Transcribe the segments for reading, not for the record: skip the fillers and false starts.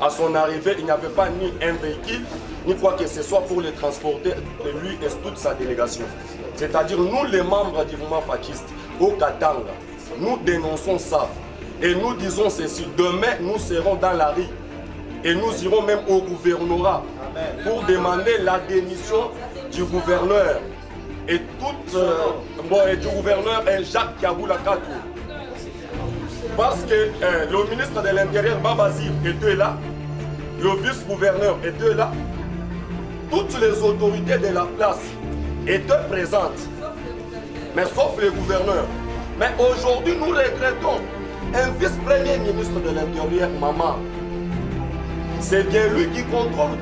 à son arrivée, il n'y avait pas ni un véhicule, ni quoi que ce soit pour le transporter, lui et toute sa délégation. C'est-à-dire, nous, les membres du mouvement fasciste, au Katanga, nous dénonçons ça. Et nous disons ceci, demain, nous serons dans la rue. Et nous irons même au gouvernorat pour demander la démission du gouverneur. Et du gouverneur Jacques Kaboula Katou. Parce que le ministre de l'Intérieur, Babazir, était là, le vice-gouverneur était là, toutes les autorités de la place étaient présentes, mais sauf le gouverneur. Mais aujourd'hui, nous regrettons un vice-premier ministre de l'Intérieur, Maman. C'est bien lui qui contrôle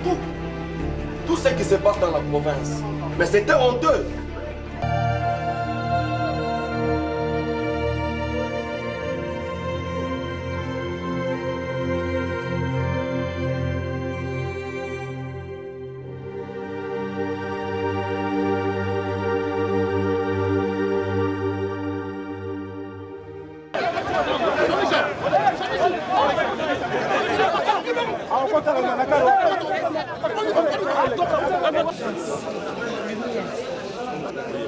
tout ce qui se passe dans la province. Mais c'était honteux.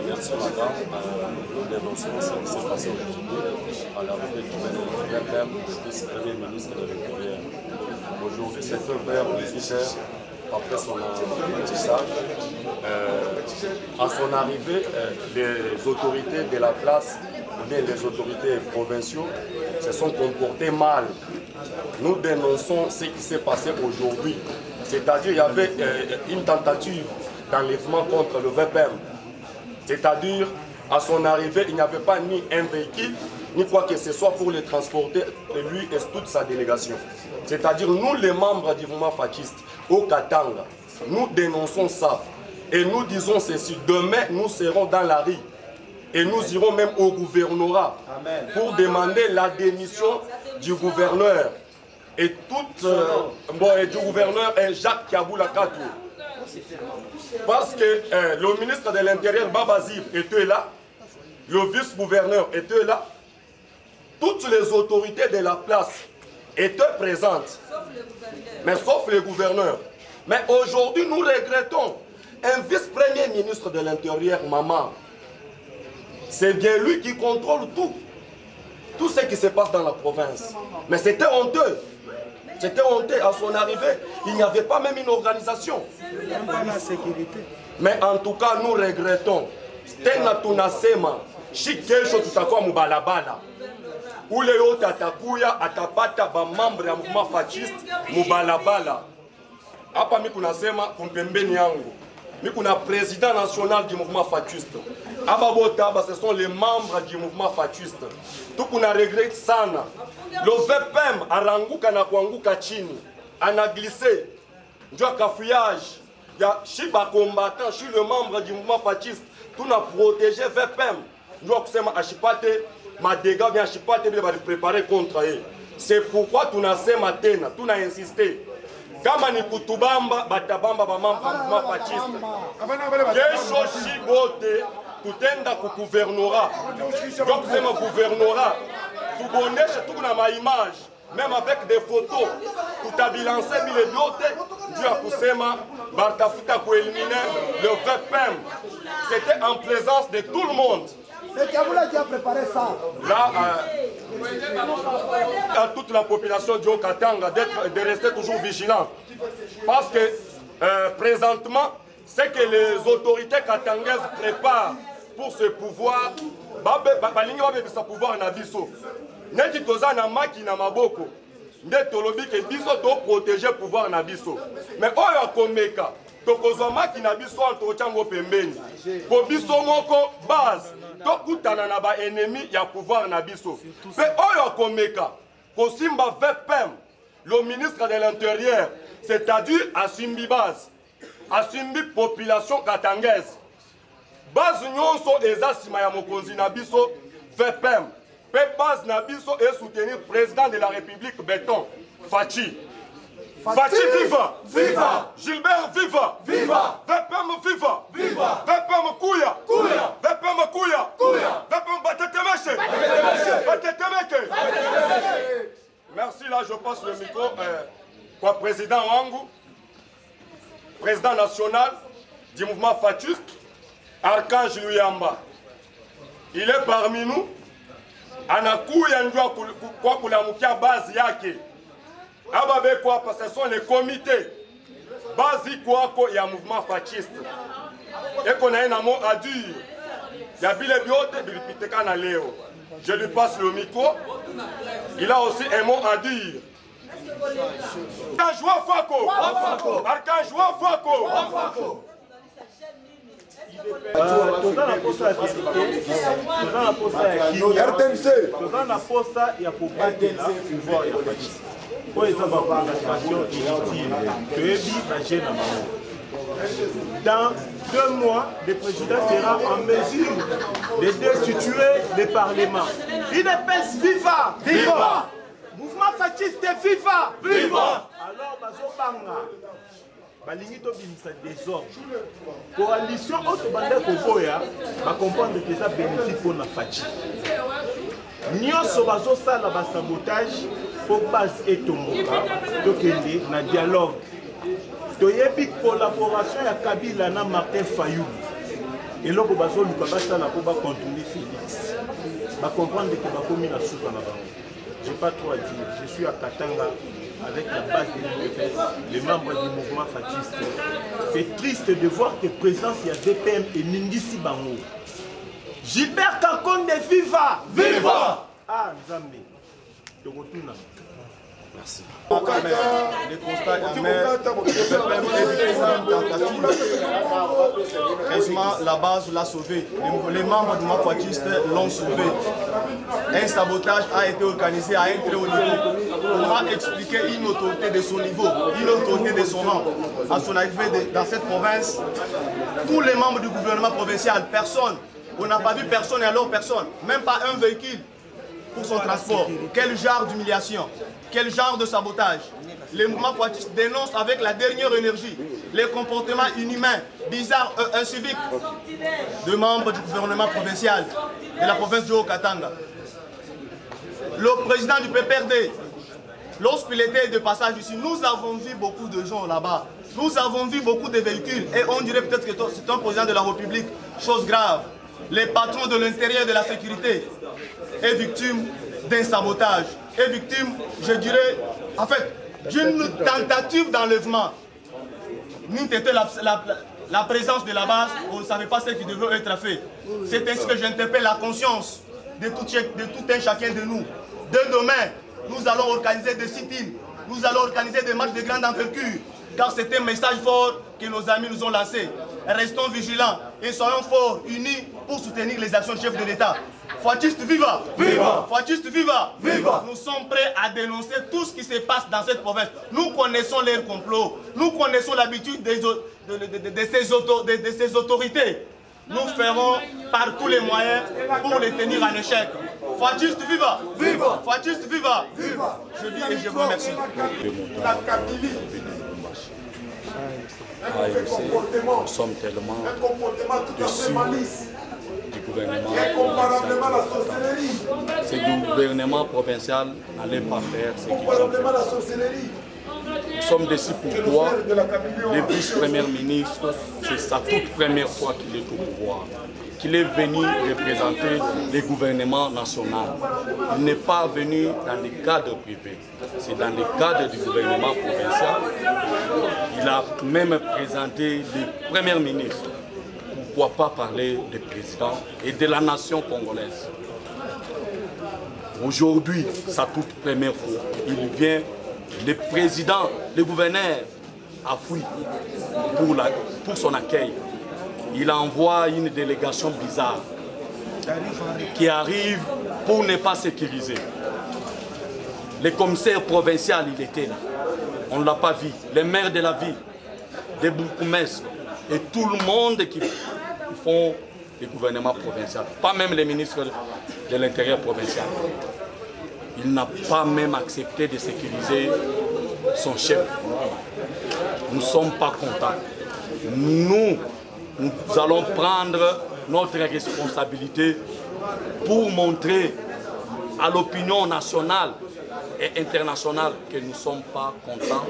Merci madame. Nous dénonçons ce qui s'est passé aujourd'hui à l'arrivée du VPM, le vice-premier ministre de l'Intérieur. Aujourd'hui, c'est vers 18h après son apprentissage. À son arrivée, les autorités de la place, ou bien les autorités provinciaux, se sont comportées mal. Nous dénonçons ce qui s'est passé aujourd'hui. C'est-à-dire qu'il y avait une tentative d'enlèvement contre le VPM. C'est-à-dire, à son arrivée, il n'y avait pas ni un véhicule, ni quoi que ce soit pour le transporter, lui et toute sa délégation. C'est-à-dire, nous, les membres du mouvement fasciste, au Katanga, nous dénonçons ça. Et nous disons ceci, demain, nous serons dans la rue. Et nous irons même au gouvernorat pour demander la démission du gouverneur. Et du gouverneur Jacques Kaboula Katou. Parce que le ministre de l'Intérieur, Babazir, était là, le vice-gouverneur était là, toutes les autorités de la place étaient présentes, mais sauf le gouverneur. Mais aujourd'hui, nous regrettons un vice-premier ministre de l'Intérieur, Maman. C'est bien lui qui contrôle tout ce qui se passe dans la province. Mais c'était honteux. C'était honteux à son arrivée. Il n'y avait pas même une organisation. Mais en tout cas, nous regrettons. Tena tunasema, shikesho tutakuwa mubalabala. Ule yote atakuya, atapata ba membre ya mouvement fasciste mubalabala. Hapa mimi kunasema kumpembeni yangu. Mimi kuna président national du mouvement fasciste. Ababota, ce sont les membres du mouvement fasciste. Tout kuna regrette sana. Le VPM aranguka na kuanguka chini. Ana glissé. Ndio kafouillage. Ya shiba combattant, je suis le membre du mouvement fasciste. Tout na protégé VPM. Ndio kusema ashipate madega bien ashipate bien va préparer contre eux. C'est pourquoi tunasema tena, tuna insister. Kama ni kutubamba batabamba ba mouvement fasciste. Kesho shibote tutenda ku gouvernorat. Donc c'est mon gouvernorat. Tout bonneche tout na ma image, même avec des photos. Tout a bilancé mille biote, Dieu a kusema bartafuta ku éliminer le VPM. C'était en présence de tout le monde. C'est Kaboula qui a préparé ça. Là, à toute la population du Haut-Katanga de rester toujours vigilant. Parce que présentement, c'est que les autorités katangaises préparent pour ce pouvoir. Balingi ba pouvoir na biso. Neti toza na maki na maboko. Nde tolobi ke biso to protéger pouvoir na biso. Mais oyo akomeka tokozwa maki na biso antochango pembeni. Po biso moko base tokutana na ba ennemi ya pouvoir na biso. Pe oyo akomeka kosimba VPM, le ministre de l'Intérieur, c'est-à-dire asimbi base, asimbi population katangaise. Base nyonso eza sima ya mokonzi na biso VPM. Pe base na biso et soutenir président de la République Béton Fachi. Fachi viva! Viva! Gilbert viva! Viva! VPM viva! Viva! VPM kuya! Kuya! VPM kuya! Kuya! VPM batetemeshe! Batetemeke! Merci, là je passe le micro quoi président wangu, président national du mouvement Fatiste, Archange Luyamba. Il est parmi nous. Anakuya njua kwa kulamukia base yake. Ababe kwa parce que ce sont les comités base kwako ya mouvement fasciste. Et qu'on a un mot à dire. Ya bile biote bilipiteka na leo. Je lui passe le micro. Il a aussi un mot à dire. Archange Wafako. Archange Wafako. Dans 2 mois, le président sera en mesure de destituer le Parlement. UDPS viva! Viva! Mouvement fasciste viva! Viva! Alors, bazobanga. Balingi to binisa désordre. Coalition autre bande koboya va comprendre que ça bénéficie pour la fachi. Nyonso bazo sala ba sabotage pour base et tomboka tokende na dialogue. Toyebi collaboration ya Kabila na Martin Fayulu. Et loko bazo luka basala pour ba contourner Félix. Va comprendre que ba komi na souka na bango. J'ai pas trop à dire. Je suis à Katanga avec la base de l'UDPS, les membres du mouvement fasciste. C'est triste de voir que présence il y a DPM et Ningisi Bango. Gilbert Kakonde viva! Viva! Ah, Nzambe. De retour. Merci. Les constats amers, heureusement, la base l'a sauvé. Les membres du mouvement fasciste l'ont sauvé. Un sabotage a été organisé à un très haut niveau. On a expliqué une autorité de son niveau, une autorité de son rang. À son arrivée dans cette province, tous les membres du gouvernement provincial, personne, on n'a pas vu personne et alors personne, même pas un véhicule pour son transport. Quel genre d'humiliation, quel genre de sabotage. Les mouvements fascistes dénoncent avec la dernière énergie les comportements inhumains, bizarres et inciviques de membres du gouvernement provincial de la province de Haut-Katanga. Le président du PPRD, lorsqu'il était de passage ici, nous avons vu beaucoup de gens là-bas. Nous avons vu beaucoup de véhicules et on dirait peut-être que c'est un président de la République. Chose grave. Les patrons de l'intérieur de la sécurité est victime d'un sabotage, est victime, je dirais, en fait, d'une tentative d'enlèvement. Nous étions la présence de la base, on ne savait pas ce qui devait être fait. C'est ainsi que j'interpelle la conscience de tout un chacun de nous. Dès demain, nous allons organiser des sit-ins, nous allons organiser des marches de grande envergure, car c'est un message fort que nos amis nous ont lancé. Restons vigilants et soyons forts, unis pour soutenir les actions du chef de l'État. Fasciste viva! Viva! Fasciste viva! Viva! Nous sommes prêts à dénoncer tout ce qui se passe dans cette province. Nous connaissons leurs complots, nous connaissons l'habitude de ces autorités. Nous ferons par tous les moyens pour les tenir en échec. Fasciste viva! Viva! Fasciste viva! Viva! Je dis et je vous remercie. Nous sommes tellement déçus du gouvernement provincial. Ce gouvernement provincial n'allait pas faire ce qu'ils ont fait. Nous sommes déçus pourquoi le vice-premier ministre, c'est sa toute première fois qu'il est au pouvoir, qu'il est venu représenter le gouvernement national. Il n'est pas venu dans les cadres privés, c'est dans le cadre du gouvernement provincial. Il a même présenté le premier ministre. Pourquoi pas parler du président et de la nation congolaise? Aujourd'hui, sa toute première fois, il vient, le président, le gouverneur a fui pour son accueil. Il envoie une délégation bizarre qui arrive pour ne pas sécuriser. Le commissaire provincial, il était là. On ne l'a pas vu. Les maires de la ville, les bourgmestres et tout le monde qui font le gouvernement provincial. Pas même les ministres de l'Intérieur provincial. Il n'a pas même accepté de sécuriser son chef. Nous ne sommes pas contents. Nous allons prendre notre responsabilité pour montrer à l'opinion nationale et internationale que nous ne sommes pas contents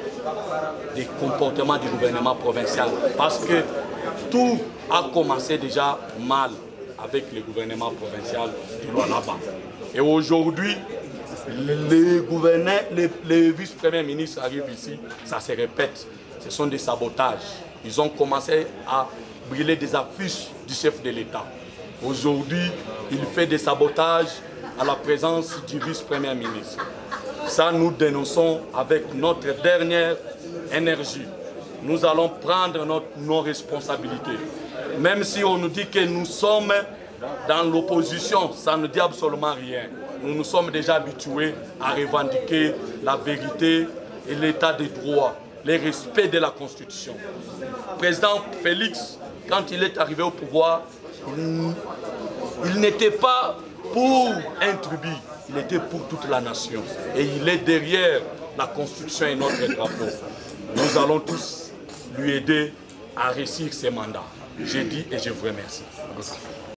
des comportements du gouvernement provincial. Parce que tout a commencé déjà mal avec le gouvernement provincial du Lualaba. Et aujourd'hui, les vice-premiers ministres arrivent ici, ça se répète. Ce sont des sabotages. Ils ont commencé à brûler des affiches du chef de l'État. Aujourd'hui, il fait des sabotages à la présence du vice-premier ministre. Ça, nous dénonçons avec notre dernière énergie. Nous allons prendre nos responsabilités. Même si on nous dit que nous sommes dans l'opposition, ça ne dit absolument rien. Nous nous sommes déjà habitués à revendiquer la vérité et l'état de droit, le respect de la Constitution. Le président Félix, quand il est arrivé au pouvoir, il n'était pas pour un tribu, il était pour toute la nation. Et il est derrière la Constitution et notre drapeau. Nous allons tous lui aider à réussir ses mandats. J'ai dit et je vous remercie.